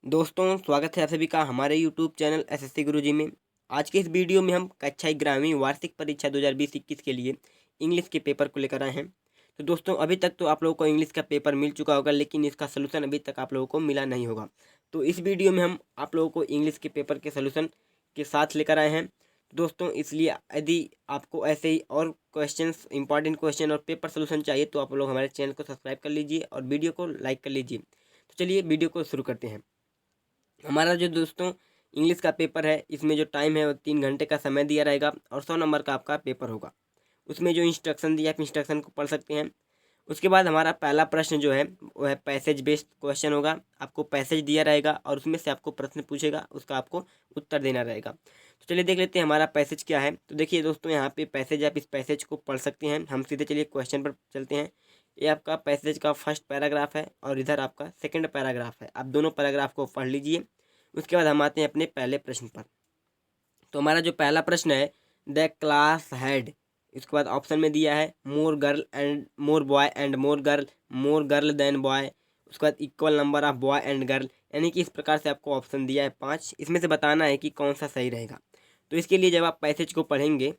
दोस्तों स्वागत है आप सभी का हमारे यूट्यूब चैनल एसएससी गुरुजी में। आज के इस वीडियो में हम कक्षा 11वीं वार्षिक परीक्षा 2020-21 के लिए इंग्लिश के पेपर को लेकर आए हैं। तो दोस्तों अभी तक तो आप लोगों को इंग्लिश का पेपर मिल चुका होगा, लेकिन इसका सलूशन अभी तक आप लोगों को मिला नहीं होगा। तो इस वीडियो में हम आप लोगों को इंग्लिश के पेपर के सलूशन के साथ लेकर आए हैं। दोस्तों इसलिए यदि आपको ऐसे ही और क्वेश्चंस, इंपॉर्टेंट क्वेश्चन और पेपर सोल्यूशन चाहिए तो आप लोग हमारे चैनल को सब्सक्राइब कर लीजिए और वीडियो को लाइक कर लीजिए। तो चलिए वीडियो को शुरू करते हैं। हमारा जो दोस्तों इंग्लिश का पेपर है, इसमें जो टाइम है वो 3 घंटे का समय दिया रहेगा और 100 नंबर का आपका पेपर होगा। उसमें जो इंस्ट्रक्शन दिया आप इंस्ट्रक्शन को पढ़ सकते हैं। उसके बाद हमारा पहला प्रश्न जो है वो है पैसेज बेस्ड क्वेश्चन होगा। आपको पैसेज दिया रहेगा और उसमें से आपको प्रश्न पूछेगा, उसका आपको उत्तर देना रहेगा। तो चलिए देख लेते हैं हमारा पैसेज क्या है। तो देखिए दोस्तों, यहाँ पे पैसेज, आप इस पैसेज को पढ़ सकते हैं। हम सीधे चलिए क्वेश्चन पर चलते हैं। ये आपका पैसेज का फर्स्ट पैराग्राफ है और इधर आपका सेकंड पैराग्राफ है। आप दोनों पैराग्राफ को पढ़ लीजिए। उसके बाद हम आते हैं अपने पहले प्रश्न पर। तो हमारा जो पहला प्रश्न है, द क्लास हैड, इसके बाद ऑप्शन में दिया है more girl and more boy and more girl than boy. उसके बाद equal number of boy and girl, यानी कि इस प्रकार से आपको ऑप्शन दिया है 5। इसमें से बताना है कि कौन सा सही रहेगा। तो इसके लिए जब आप पैसेज को पढ़ेंगे,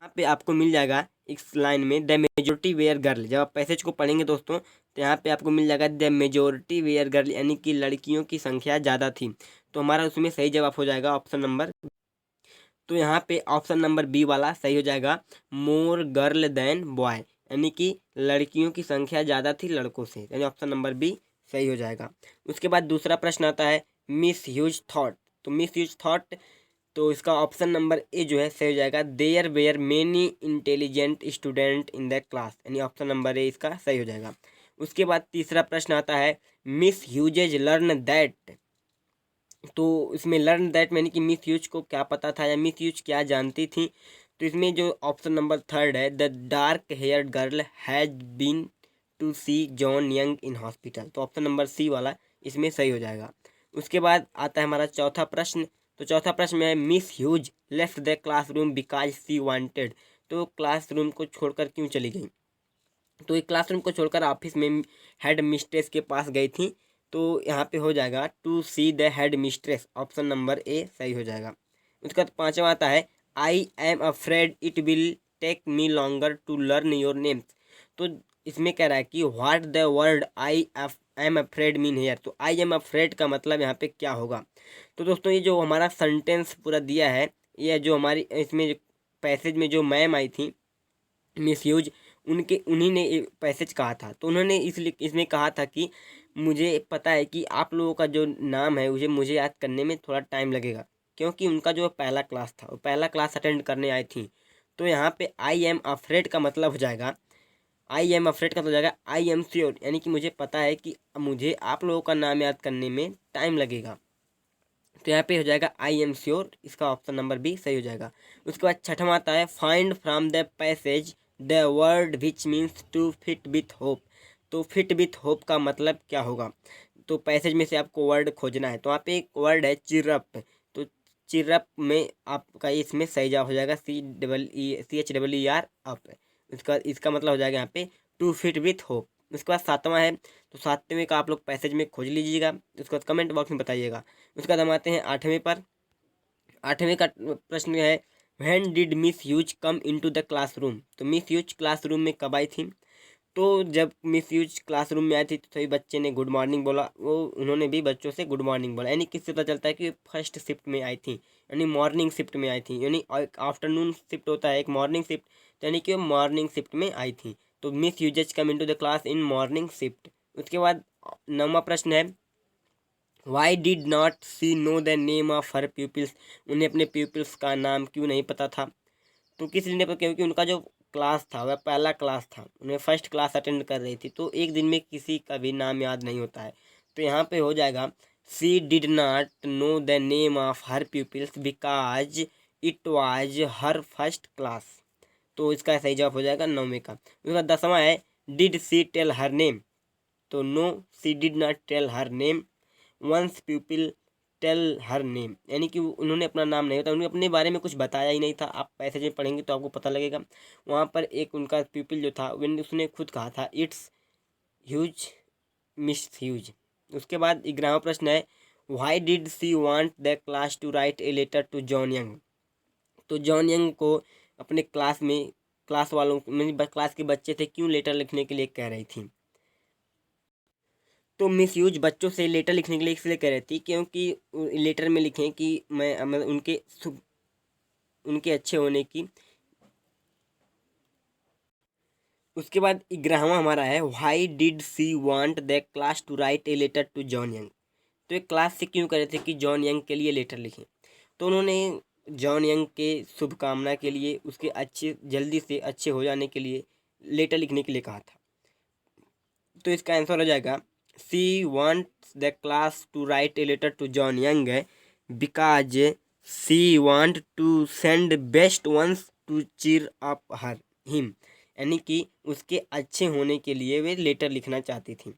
यहाँ पे आपको मिल जाएगा इस लाइन में द मेजोरिटी वेयर गर्ल। जब आप पैसेज को पढ़ेंगे दोस्तों, तो यहाँ पे आपको मिल जाएगा द मेजोरिटी वेयर गर्ल, यानी कि लड़कियों की संख्या ज़्यादा थी। तो हमारा उसमें सही जवाब हो जाएगा ऑप्शन नंबर। तो यहाँ पे ऑप्शन नंबर बी वाला सही हो जाएगा, मोर गर्ल देन बॉय, यानी कि लड़कियों की संख्या ज़्यादा थी लड़कों से, यानी ऑप्शन नंबर बी सही हो जाएगा। उसके बाद दूसरा प्रश्न आता है मिस ह्यूज थॉट। तो मिस ह्यूज थॉट, तो इसका ऑप्शन नंबर ए जो है सही हो जाएगा, there were many intelligent student in the class, यानी ऑप्शन नंबर ए इसका सही हो जाएगा। उसके बाद तीसरा प्रश्न आता है मिस ह्यूजेज लर्न दैट। तो इसमें लर्न दैट यानी कि मिस ह्यूज को क्या पता था या मिस ह्यूज क्या जानती थी। तो इसमें जो ऑप्शन नंबर थर्ड है, the dark haired girl has been to see John Young in hospital, तो ऑप्शन नंबर सी वाला इसमें सही हो जाएगा। उसके बाद आता है हमारा चौथा प्रश्न। तो चौथा प्रश्न में है Miss Hughes left the classroom because she wanted. तो क्लासरूम को छोड़कर क्यों चली गई। तो एक क्लासरूम को छोड़कर ऑफिस में हेड मिस्ट्रेस के पास गई थी। तो यहाँ पे हो जाएगा to see the head mistress, option number A सही हो जाएगा। उसके बाद पांचवा आता है I am afraid it will take me longer to learn your names. तो इसमें कह रहा है कि what the word I am afraid mean here. तो आई एम अफ्रेड का मतलब यहाँ पे क्या होगा। तो दोस्तों ये जो हमारा सेंटेंस पूरा दिया है, यह जो हमारी इसमें पैसेज में जो मैम आई थी मिस ह्यूज, उन्हीं ने पैसेज कहा था। तो उन्होंने इसलिए इसमें कहा था कि मुझे पता है कि आप लोगों का जो नाम है मुझे याद करने में थोड़ा टाइम लगेगा, क्योंकि उनका जो पहला क्लास था वो पहला क्लास अटेंड करने आई थी। तो यहाँ पे आई एम अफ्रेड का मतलब हो जाएगा, आई एम अफ्रेड का तो हो जाएगा आई एम श्योर, यानी कि मुझे पता है कि मुझे आप लोगों का नाम याद करने में टाइम लगेगा। तो यहाँ पे हो जाएगा आई एम श्योर, इसका ऑप्शन नंबर बी सही हो जाएगा। उसके बाद छठवां आता है find from the passage the word which means to fit with hope. तो फिट विथ होप का मतलब क्या होगा। तो पैसेज में से आपको वर्ड खोजना है। तो यहाँ पे एक वर्ड है चिरअप। तो चिरअप में आपका इसमें सही जवाब हो जाएगा CHER अप। इसका मतलब हो जाएगा यहाँ पे टू फिट विथ होप। उसके बाद सातवां है, तो सातवें का आप लोग पैसेज में खोज लीजिएगा, उसके बाद कमेंट बॉक्स में बताइएगा। उसके बाद हम आते हैं आठवें पर। आठवें का प्रश्न है when did miss huge come into the classroom. तो मिस ह्यूज क्लासरूम में कब आई थी। तो जब मिस ह्यूज क्लासरूम में आई थी तो सभी बच्चे ने गुड मॉर्निंग बोला, वो उन्होंने भी बच्चों से गुड मॉर्निंग बोला, यानी किससे पता चलता है कि फर्स्ट शिफ्ट में आई थी, यानी मॉर्निंग शिफ्ट में आई थी। यानी एक आफ्टरनून शिफ्ट होता है, एक मॉर्निंग शिफ्ट, तो यानी कि वो मॉर्निंग शिफ्ट में आई थी। तो Miss Hughes come into the class in morning shift. उसके बाद नौवां प्रश्न है why did not she know the name of her pupils. उन्हें अपने प्यूपिल्स का नाम क्यों नहीं पता था। तो किस लिए, क्योंकि उनका जो क्लास था वह पहला क्लास था, उन्हें फर्स्ट क्लास अटेंड कर रही थी, तो एक दिन में किसी का भी नाम याद नहीं होता है। तो यहाँ पे हो जाएगा she did not know the name of her pupils because it was her first class. तो इसका सही जवाब हो जाएगा नौवें का। उसका 10वां है did she tell her name. तो no, she did not tell her name once people tell her name, यानी कि उन्होंने अपना नाम नहीं बताया, उन्होंने अपने बारे में कुछ बताया ही नहीं था। आप पैसेज में पढ़ेंगे तो आपको पता लगेगा। वहाँ पर एक उनका पीपल जो था उसने खुद कहा था इट्स ह्यूज मिसयूज। उसके बाद 11वां प्रश्न है why did she want the class to write a letter to John Young. तो जॉन यंग को अपने क्लास में, क्लास वालों में, क्लास के बच्चे थे, क्यों लेटर लिखने के लिए कह रही थी। तो मिसयूज बच्चों से लेटर लिखने के लिए इसलिए कह रही थी क्योंकि लेटर में लिखें कि मैं मतलब उनके अच्छे होने की। उसके बाद 11वां हमारा है why did she want the class to write a letter to John Young. तो एक क्लास से क्यों कह रहे थे कि जॉन यंग के लिए लेटर लिखें। तो उन्होंने जॉन यंग के शुभकामना के लिए, उसके अच्छे जल्दी से अच्छे हो जाने के लिए लेटर लिखने के लिए कहा था। तो इसका आंसर हो जाएगा she wants the class to write a letter to John Young because she want to send best ones to cheer up her him. यानी कि उसके अच्छे होने के लिए वे लेटर लिखना चाहती थी,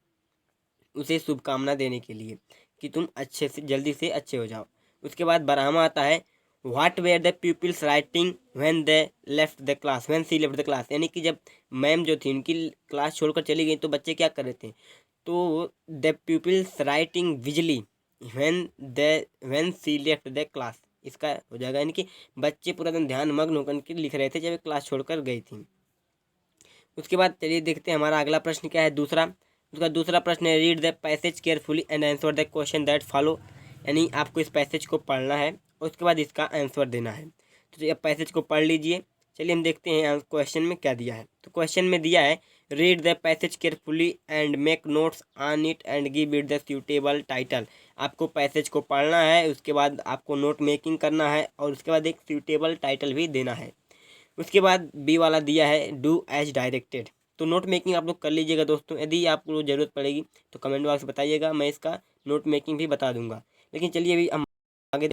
उसे शुभकामना देने के लिए कि तुम अच्छे से जल्दी से अच्छे हो जाओ। उसके बाद 12वां आता है what were the pupils writing when they left the class when she left the class. यानी कि जब मैम जो थी उनकी क्लास छोड़कर चली गई तो बच्चे क्या कर रहे थे। तो the pupils writing busily when she left the class, इसका हो जाएगा। यानी कि बच्चे पूरा दिन ध्यान मग्न होकर के लिख रहे थे जब क्लास छोड़कर गई थी। उसके बाद चलिए देखते हैं हमारा अगला प्रश्न क्या है, दूसरा। उसका दूसरा प्रश्न है read the passage carefully and answer the question that follow. यानी आपको इस पैसेज को पढ़ना है और उसके बाद इसका आंसर देना है। तो अब पैसेज को पढ़ लीजिए। चलिए हम देखते हैं क्वेश्चन में क्या दिया है। तो क्वेश्चन में दिया है read the passage carefully and make notes on it and give it the suitable title. आपको पैसेज को पढ़ना है, उसके बाद आपको नोट मेकिंग करना है और उसके बाद एक सूटेबल टाइटल भी देना है। उसके बाद बी वाला दिया है डू एज डायरेक्टेड। तो नोट मेकिंग आप लोग कर लीजिएगा दोस्तों, यदि आपको ज़रूरत पड़ेगी तो कमेंट बॉक्स में बताइएगा, मैं इसका नोट मेकिंग भी बता दूंगा। लेकिन चलिए अभी हम आगे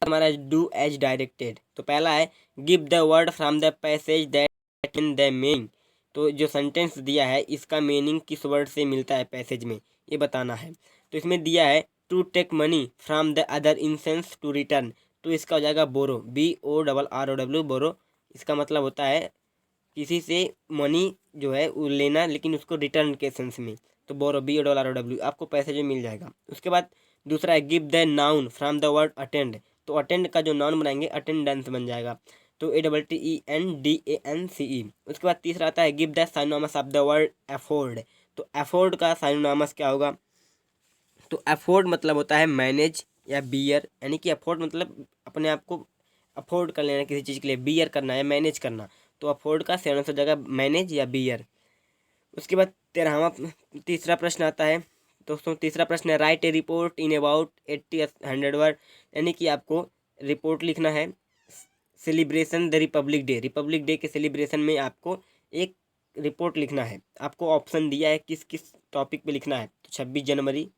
हमारा डू एज डायरेक्टेड। तो पहला है give the word from the passage that in the meaning. तो जो सेंटेंस दिया है इसका मीनिंग किस वर्ड से मिलता है पैसेज में, ये बताना है। तो इसमें दिया है to take money from the other in sense to return. तो इसका हो जाएगा बोरो, BORROW बोरो। इसका मतलब होता है किसी से मनी जो है वो लेना लेकिन उसको रिटर्न के सेंस में। तो बोरो BORROW आपको पैसे जो मिल जाएगा। उसके बाद दूसरा है give the noun from the word attend. तो अटेंड का जो नाउन बनाएंगे अटेंडेंस बन जाएगा। तो ATTENDANCE। उसके बाद तीसरा आता है give the synonymous of the word afford. तो अफोर्ड का साइनोनिमस क्या होगा। तो अफोर्ड मतलब होता है मैनेज या बियर। यानी कि अफोर्ड मतलब अपने आप को अफोर्ड कर लेना किसी चीज़ के लिए, बियर करना है मैनेज करना। तो अफोर्ड का सेवन हो जाएगा मैनेज या बियर। उसके बाद 13वां तीसरा प्रश्न आता है दोस्तों। तीसरा प्रश्न है write A report in about 80-100 word. यानी कि आपको रिपोर्ट लिखना है celebration the Republic day. Republic day के सेलिब्रेशन में आपको एक रिपोर्ट लिखना है। आपको ऑप्शन दिया है किस किस टॉपिक पे लिखना है। तो 26 जनवरी,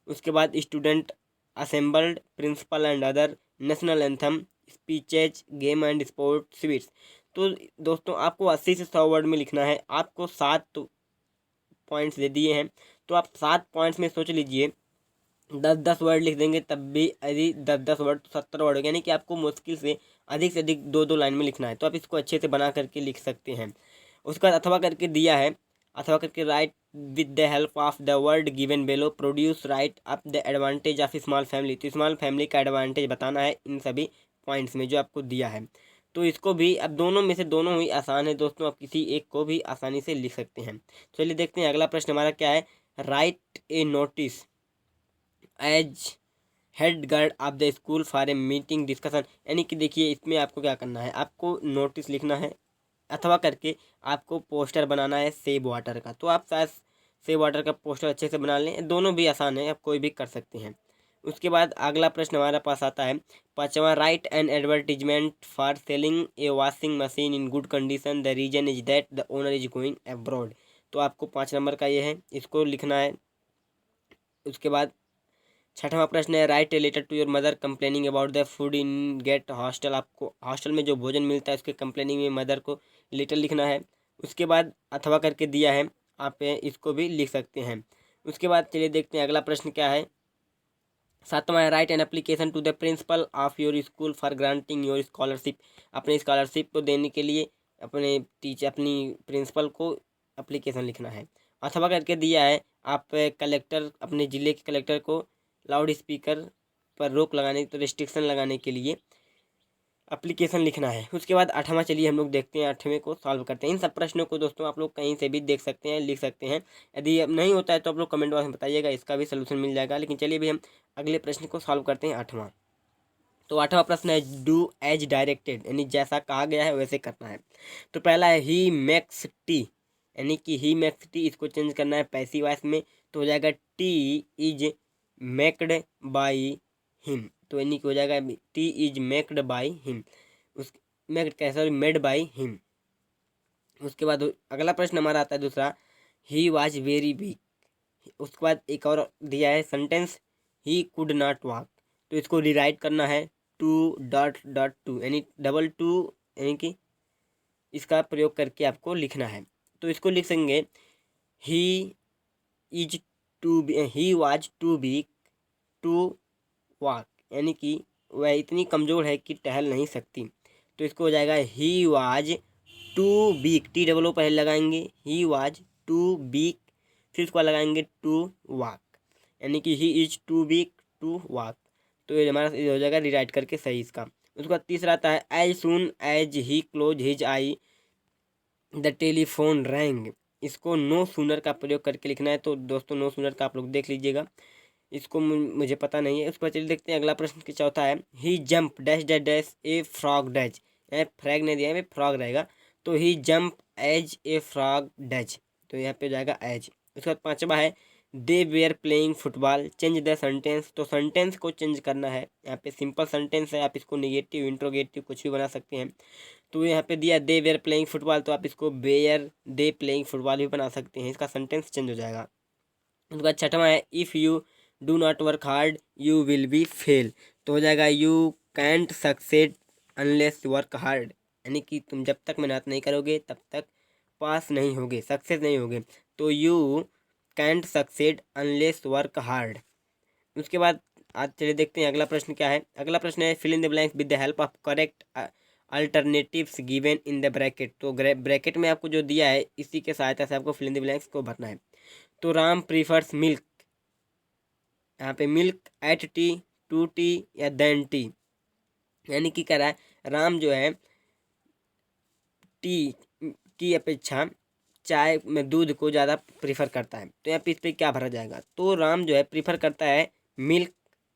उसके बाद student assembled, principal and other, national anthem, speeches, game and sport, sweets. तो दोस्तों आपको 80 से 100 वर्ड में लिखना है। आपको 7 पॉइंट्स दे दिए हैं, तो आप 7 पॉइंट्स में सोच लीजिए 10-10 वर्ड लिख देंगे तब भी यदि 10-10 वर्ड तो 70 वर्ड हो गया। यानी कि आपको मुश्किल से अधिक 2-2 लाइन में लिखना है। तो आप इसको अच्छे से बना करके लिख सकते हैं। उसके बाद अथवा करके दिया है, अथवा करके write with the help of the word given below produce write up the advantage of small family. तो स्मॉल फैमिली का एडवांटेज बताना है इन सभी पॉइंट्स में जो आपको दिया है। तो इसको भी अब दोनों में से दोनों ही आसान है दोस्तों, आप किसी एक को भी आसानी से लिख सकते हैं। चलिए देखते हैं अगला प्रश्न हमारा क्या है। Write a notice as head guard of the school for a meeting discussion. यानी कि देखिए इसमें आपको क्या करना है, आपको नोटिस लिखना है अथवा करके आपको पोस्टर बनाना है सेब वाटर का। तो आप शायद सेब वाटर का पोस्टर अच्छे से बना लें, दोनों भी आसान है, आप कोई भी कर सकते हैं। उसके बाद अगला प्रश्न हमारे पास आता है 5वां write an advertisement for selling a washing machine in good condition the reason is that the owner is going abroad. तो आपको 5 नंबर का ये है, इसको लिखना है। उसके बाद 6वां प्रश्न है write a letter to your mother complaining about the food in gate hostel. आपको हॉस्टल में जो भोजन मिलता है उसके कंप्लेनिंग में मदर को लेटर लिखना है। उसके बाद अथवा करके दिया है, आप इसको भी लिख सकते हैं। उसके बाद चलिए देखते हैं अगला प्रश्न क्या है। 7वां है write an application to the principal of your school for granting your scholarship. अपने स्कॉलरशिप को देने के लिए अपने टीचर अपनी प्रिंसिपल को एप्लीकेशन लिखना है। अथवा करके दिया है, आप कलेक्टर अपने ज़िले के कलेक्टर को लाउड स्पीकर पर रोक लगाने तो रिस्ट्रिक्शन लगाने के लिए एप्लीकेशन लिखना है। उसके बाद 8वां चलिए हम लोग देखते हैं, 8वें को सॉल्व करते हैं। इन सब प्रश्नों को दोस्तों आप लोग कहीं से भी देख सकते हैं, लिख सकते हैं। यदि अब नहीं होता है तो आप लोग कमेंट बॉक्स में बताइएगा, इसका भी सलूशन मिल जाएगा। लेकिन चलिए भी हम अगले प्रश्न को सॉल्व करते हैं, 8वां। तो 8वां प्रश्न है डू एज डायरेक्टेड, यानी जैसा कहा गया है वैसे करना है। तो पहला है ही मेक्स टी, यानी कि ही मेक्स टी, इसको चेंज करना है पैसिव वॉइस में, तो हो जाएगा टी इज मेक्ड बाई हिम। तो यानी कि हो जाएगा टी इज मेक्ड बाई हिम, उस मेक्ड कैसे, मेड बाई हिम। उसके बाद अगला प्रश्न हमारा आता है दूसरा, ही वॉज वेरी वीक। उसके बाद एक और दिया है sentence, he could not walk. तो इसको रिराइट करना है टू डॉट डॉट टू, यानी डबल टू, यानी कि इसका प्रयोग करके आपको लिखना है। तो इसको लिख सकेंगे he is too, he was too weak to walk, यानी कि वह इतनी कमज़ोर है कि टहल नहीं सकती। तो इसको हो जाएगा he was too weak, T double O पहले लगाएंगे, ही वाज टू वीक, फिर इसको लगाएंगे टू वॉक, यानी कि he is too weak to walk. तो ये हमारा हो जाएगा रिराइट करके सही इसका। उसके बाद तीसरा आता है as soon as he close his eye the telephone rang. इसको नो सूनर का प्रयोग करके लिखना है। तो दोस्तों नो सूनर का आप लोग देख लीजिएगा, इसको मुझे पता नहीं है। उसके बाद चलिए देखते हैं अगला प्रश्न की चौथा है, he jump dash dash dash a frog does, यहाँ फ्रैग नहीं दिया है, फ्रॉग रहेगा। तो he jump as a frog does, तो यहाँ पे जाएगा एज। उसके बाद 5वां है they were playing football change the sentence. तो सेंटेंस को चेंज करना है, यहाँ पे सिंपल सेंटेंस है, आप इसको निगेटिव इंट्रोगेटिव कुछ भी बना सकते हैं। तो यहाँ पे दिया दे वेयर प्लेइंग फुटबॉल, तो आप इसको वेयर दे प्लेइंग फुटबॉल भी बना सकते हैं, इसका सेंटेंस चेंज हो जाएगा। उसके बाद 6वां है if you do not work hard you will be fail. तो हो जाएगा you can't succeed unless work hard, यानी कि तुम जब तक मेहनत नहीं करोगे तब तक पास नहीं होगे, सक्सेस नहीं होगे। तो you can't succeed unless work hard. उसके बाद आज चलिए देखते हैं अगला प्रश्न क्या है। अगला प्रश्न है fill in the blanks with the help of correct alternatives given in the bracket. तो ब्रैकेट में आपको जो दिया है इसी के सहायता से आपको फिल इन द ब्लैंक्स को भरना है। तो राम प्रीफर्स मिल्क, यहाँ पे milk at tea, to tea या देन टी, यानी कि कह रहा है राम जो है टी की अपेक्षा चाय में दूध को ज़्यादा प्रीफर करता है। तो यहाँ पे इस पर क्या भरा जाएगा, तो राम जो है प्रीफर करता है मिल्क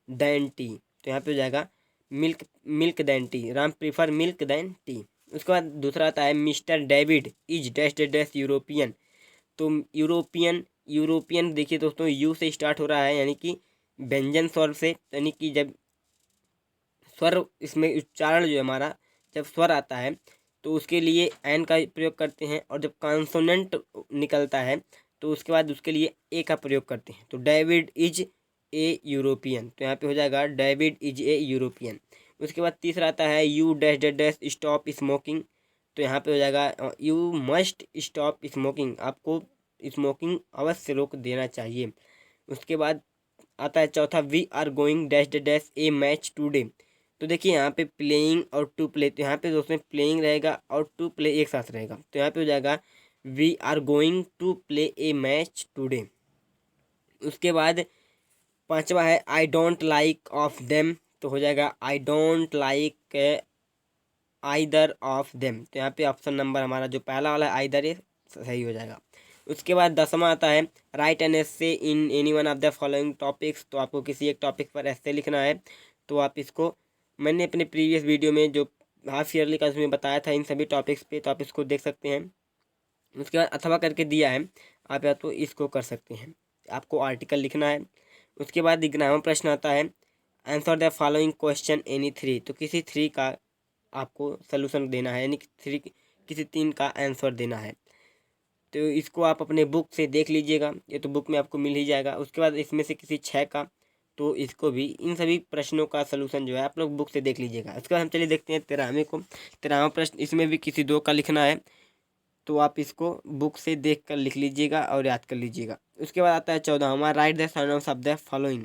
देन टी, तो यहाँ पे हो जाएगा milk milk than tea, Ram prefer milk than tea. उसके बाद दूसरा आता है Mister David is dash dash European. तो यूरोपियन देखिए दोस्तों यू से स्टार्ट हो रहा है, यानी कि व्यंजन स्वर से, यानी कि जब स्वर इसमें उच्चारण जो है हमारा जब स्वर आता है तो उसके लिए एन का प्रयोग करते हैं, और जब कॉन्सोनेंट निकलता है तो उसके बाद उसके लिए ए का प्रयोग करते हैं। तो डेविड इज ए यूरोपियन, तो यहाँ पे हो जाएगा डेविड इज ए यूरोपियन। उसके बाद तीसरा आता है you dash dash dash stop smoking. तो यहाँ पे हो जाएगा यू मस्ट स्टॉप स्मोकिंग, आपको स्मोकिंग अवश्य रोक देना चाहिए। उसके बाद आता है चौथा we are going dash dash dash a match today. तो देखिए यहाँ पे प्लेइंग और टू प्ले, तो यहाँ पे दोस्तों प्लेइंग रहेगा और टू प्ले एक साथ रहेगा, तो यहाँ पे हो जाएगा we are going to play a match today. उसके बाद 5वां है I don't like of them. तो हो जाएगा I don't like either of them. तो यहाँ पे ऑप्शन नंबर हमारा जो पहला वाला है आइदर, ये सही हो जाएगा। उसके बाद 10वां आता है write an essay in any one of the following topics. तो आपको किसी एक टॉपिक पर एस्से लिखना है। तो आप इसको, मैंने अपने प्रीवियस वीडियो में जो हाफ ईयरली का उसमें बताया था इन सभी टॉपिक्स पे, तो आप इसको देख सकते हैं। उसके बाद अथवा करके दिया है, आप या तो इसको कर सकते हैं, आपको आर्टिकल लिखना है। उसके बाद 11वां प्रश्न आता है answer the following question any 3। तो किसी 3 का आपको सलूशन देना है, यानी किसी 3 का आंसर देना है। तो इसको आप अपने बुक से देख लीजिएगा, ये तो बुक में आपको मिल ही जाएगा। उसके बाद इसमें से किसी 6 का, तो इसको भी, इन सभी प्रश्नों का सलूशन जो है आप लोग बुक से देख लीजिएगा। उसके बाद हम चलिए देखते हैं 13वें को। 13वां प्रश्न, इसमें भी किसी 2 का लिखना है, तो आप इसको बुक से देख कर लिख लीजिएगा और याद कर लीजिएगा। उसके बाद आता है 14वां write the synonyms of the following.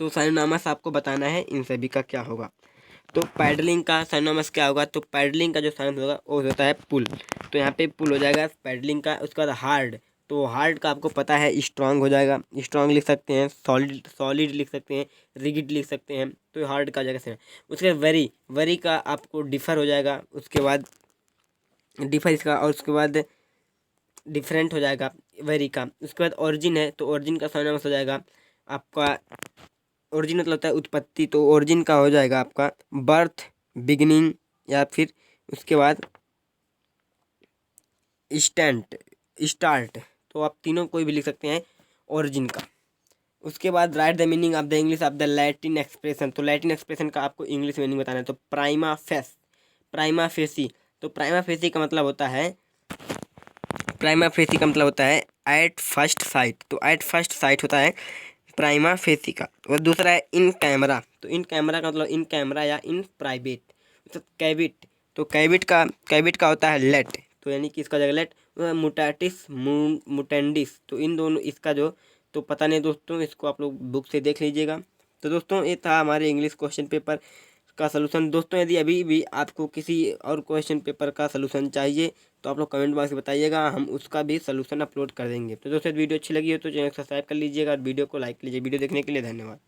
तो साइनोनिम्स आपको बताना है इन सभी का क्या होगा। तो पैडलिंग का साइनोनिम्स क्या होगा, तो पैडलिंग का जो साइनोनिम्स होगा वो होता है पुल। तो यहाँ पे पुल हो जाएगा पैडलिंग का। उसके बाद हार्ड, तो हार्ड का आपको पता है स्ट्रांग हो जाएगा, स्ट्रांग लिख सकते हैं, सॉलिड सॉलिड लिख सकते हैं, रिगिड लिख सकते हैं, तो हार्ड का जगह से। उसके बाद वेरी, वेरी का आपको डिफर हो जाएगा, उसके बाद डिफर इसका, और उसके बाद डिफरेंट हो जाएगा वेरी का। उसके बाद ओरिजिन है, तो ओरिजिन का सिनोनिमस हो जाएगा आपका, ओरिजिन मतलब होता है उत्पत्ति, तो ओरिजिन का हो जाएगा आपका बर्थ, बिगिनिंग, या फिर उसके बाद स्टार्ट। तो आप तीनों कोई भी लिख सकते हैं ओरिजिन का। उसके बाद right the meaning of the English of the Latin expression. तो लैटिन एक्सप्रेशन का आपको इंग्लिश मीनिंग बताना है। तो प्राइमा फेस, प्राइमा फेसी, तो प्राइमा फेसी का मतलब होता है, प्राइमा फेसी का मतलब होता है एट फर्स्ट साइट। तो एट फर्स्ट साइट होता है प्राइमा फेसी का। और दूसरा है इन कैमरा, तो इन कैमरा का मतलब इन कैमरा या इन प्राइवेट। तो कैबिट, तो कैबिट का होता है लेट, तो यानी कि इसका जगह लेट। मुटाटिस मुटेंडिस, तो इन दोनों इसका जो, तो पता नहीं दोस्तों, इसको आप लोग बुक से देख लीजिएगा। तो दोस्तों ये था हमारे इंग्लिश क्वेश्चन पेपर का सलूशन। दोस्तों यदि अभी भी आपको किसी और क्वेश्चन पेपर का सलूशन चाहिए तो आप लोग कमेंट बॉक्स में बताइएगा, हम उसका भी सलूशन अपलोड कर देंगे। तो दोस्तों वीडियो अच्छी लगी हो तो चैनल को सब्सक्राइब कर लीजिएगा और वीडियो को लाइक कीजिए। वीडियो देखने के लिए धन्यवाद।